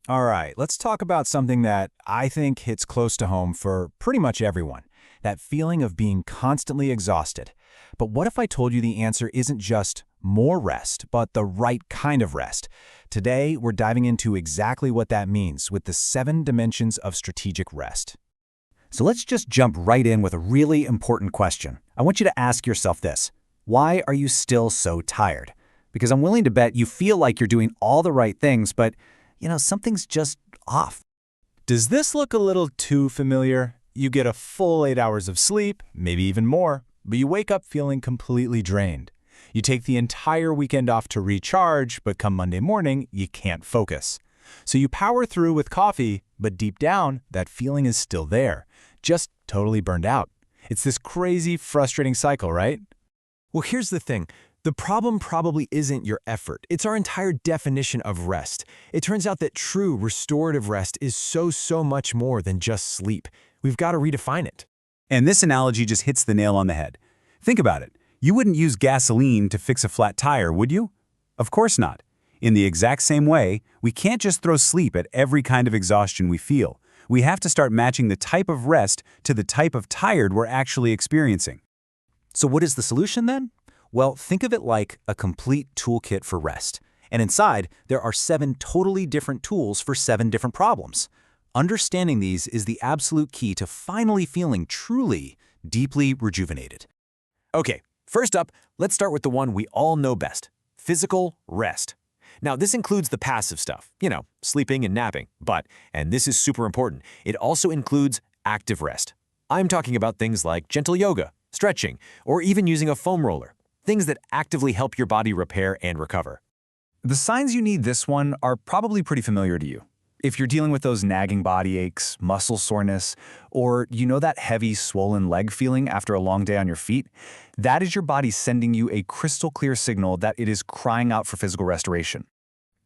All right, let's talk about something that I think hits close to home for pretty much everyone. That feeling of being constantly exhausted. But what if I told you the answer isn't just more rest, but the right kind of rest? Today, we're diving into exactly what that means with the 7 dimensions of strategic rest. So let's just jump right in with a really important question. I want you to ask yourself this. Why are you still so tired? Because I'm willing to bet you feel like you're doing all the right things, but something's just off. Does this look a little too familiar? You get a full 8 hours of sleep, maybe even more, but you wake up feeling completely drained. You take the entire weekend off to recharge, but come Monday morning, you can't focus. So you power through with coffee, but deep down, that feeling is still there, just totally burned out. It's this crazy, frustrating cycle, right? Well, here's the thing. The problem probably isn't your effort. It's our entire definition of rest. It turns out that true restorative rest is so much more than just sleep. We've got to redefine it. And this analogy just hits the nail on the head. Think about it. You wouldn't use gasoline to fix a flat tire, would you? Of course not. In the exact same way, we can't just throw sleep at every kind of exhaustion we feel. We have to start matching the type of rest to the type of tired we're actually experiencing. So what is the solution then? Well, think of it like a complete toolkit for rest. And inside, there are 7 totally different tools for 7 different problems. Understanding these is the absolute key to finally feeling truly, deeply rejuvenated. Okay, first up, let's start with the one we all know best, physical rest. Now, this includes the passive stuff, sleeping and napping, but, and this is super important, it also includes active rest. I'm talking about things like gentle yoga, stretching, or even using a foam roller. Things that actively help your body repair and recover. The signs you need this one are probably pretty familiar to you. If you're dealing with those nagging body aches, muscle soreness, or that heavy, swollen leg feeling after a long day on your feet, that is your body sending you a crystal clear signal that it is crying out for physical restoration.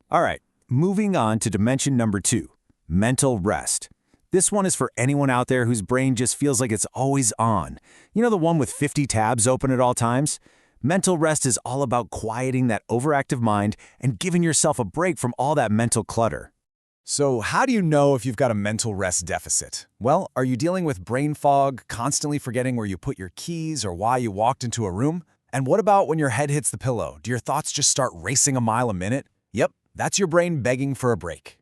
All right, moving on to dimension number 2, mental rest. This one is for anyone out there whose brain just feels like it's always on. The one with 50 tabs open at all times? Mental rest is all about quieting that overactive mind and giving yourself a break from all that mental clutter. So how do you know if you've got a mental rest deficit? Well, are you dealing with brain fog, constantly forgetting where you put your keys or why you walked into a room? And what about when your head hits the pillow? Do your thoughts just start racing a mile a minute? Yep, that's your brain begging for a break.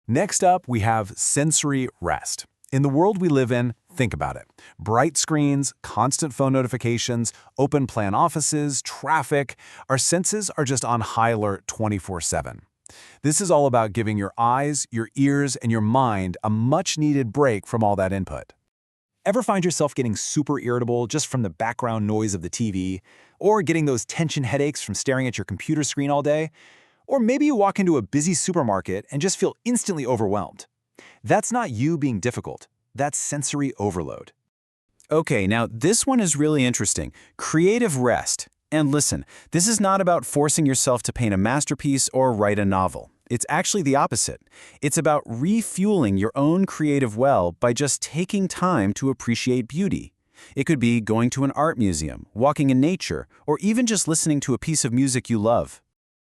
Next up, we have sensory rest. In the world we live in, think about it. Bright screens, constant phone notifications, open plan offices, traffic. Our senses are just on high alert 24/7. This is all about giving your eyes, your ears, and your mind a much-needed break from all that input. Ever find yourself getting super irritable just from the background noise of the TV? Or getting those tension headaches from staring at your computer screen all day? Or maybe you walk into a busy supermarket and just feel instantly overwhelmed. That's not you being difficult. That's sensory overload. Okay, now this one is really interesting. Creative rest. And listen, this is not about forcing yourself to paint a masterpiece or write a novel. It's actually the opposite. It's about refueling your own creative well by just taking time to appreciate beauty. It could be going to an art museum, walking in nature, or even just listening to a piece of music you love.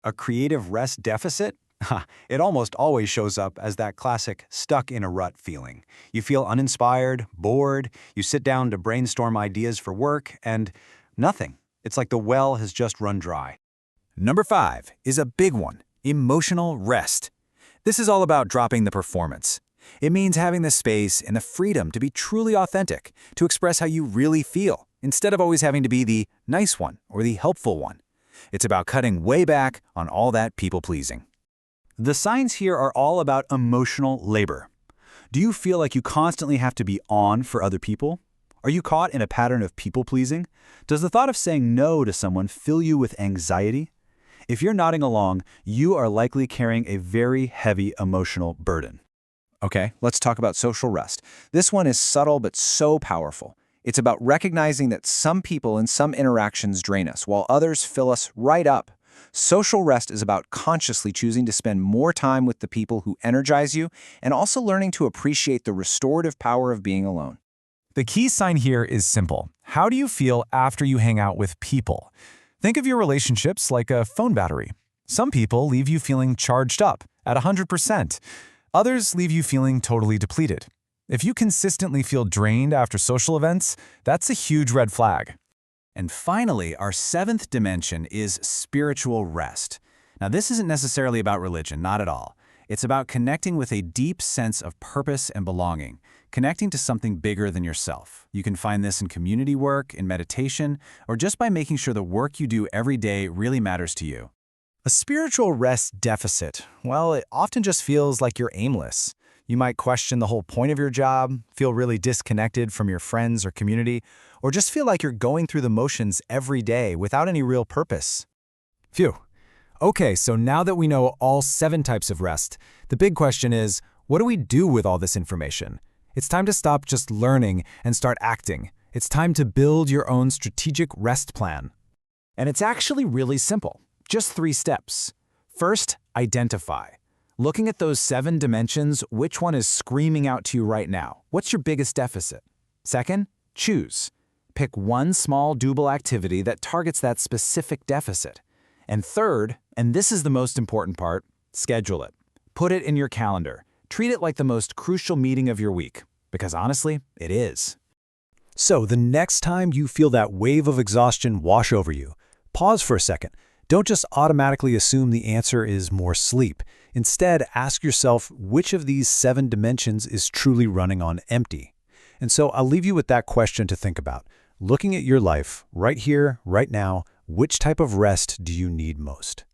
A creative rest deficit? It almost always shows up as that classic stuck in a rut feeling. You feel uninspired, bored, you sit down to brainstorm ideas for work, and nothing. It's like the well has just run dry. Number 5 is a big one, emotional rest. This is all about dropping the performance. It means having the space and the freedom to be truly authentic, to express how you really feel, instead of always having to be the nice one or the helpful one. It's about cutting way back on all that people-pleasing. The signs here are all about emotional labor. Do you feel like you constantly have to be on for other people? Are you caught in a pattern of people-pleasing? Does the thought of saying no to someone fill you with anxiety? If you're nodding along, you are likely carrying a very heavy emotional burden. Okay, let's talk about social rest. This one is subtle but so powerful. It's about recognizing that some people and some interactions drain us, while others fill us right up. Social rest is about consciously choosing to spend more time with the people who energize you and also learning to appreciate the restorative power of being alone. The key sign here is simple. How do you feel after you hang out with people? Think of your relationships like a phone battery. Some people leave you feeling charged up at 100%. Others leave you feeling totally depleted. If you consistently feel drained after social events, that's a huge red flag. And finally, our seventh dimension is spiritual rest. Now, this isn't necessarily about religion, not at all. It's about connecting with a deep sense of purpose and belonging, connecting to something bigger than yourself. You can find this in community work, in meditation, or just by making sure the work you do every day really matters to you. A spiritual rest deficit, well, it often just feels like you're aimless. You might question the whole point of your job, feel really disconnected from your friends or community, or just feel like you're going through the motions every day without any real purpose. Phew. Okay, so now that we know all 7 types of rest, the big question is, what do we do with all this information? It's time to stop just learning and start acting. It's time to build your own strategic rest plan. And it's actually really simple. Just 3 steps. First, identify. Looking at those 7 dimensions, which one is screaming out to you right now? What's your biggest deficit? Second, choose. Pick one small doable activity that targets that specific deficit. And third, and this is the most important part, schedule it. Put it in your calendar. Treat it like the most crucial meeting of your week, because honestly, it is. So the next time you feel that wave of exhaustion wash over you, pause for a second. Don't just automatically assume the answer is more sleep. Instead, ask yourself which of these 7 dimensions is truly running on empty. And so I'll leave you with that question to think about. Looking at your life, right here, right now, which type of rest do you need most?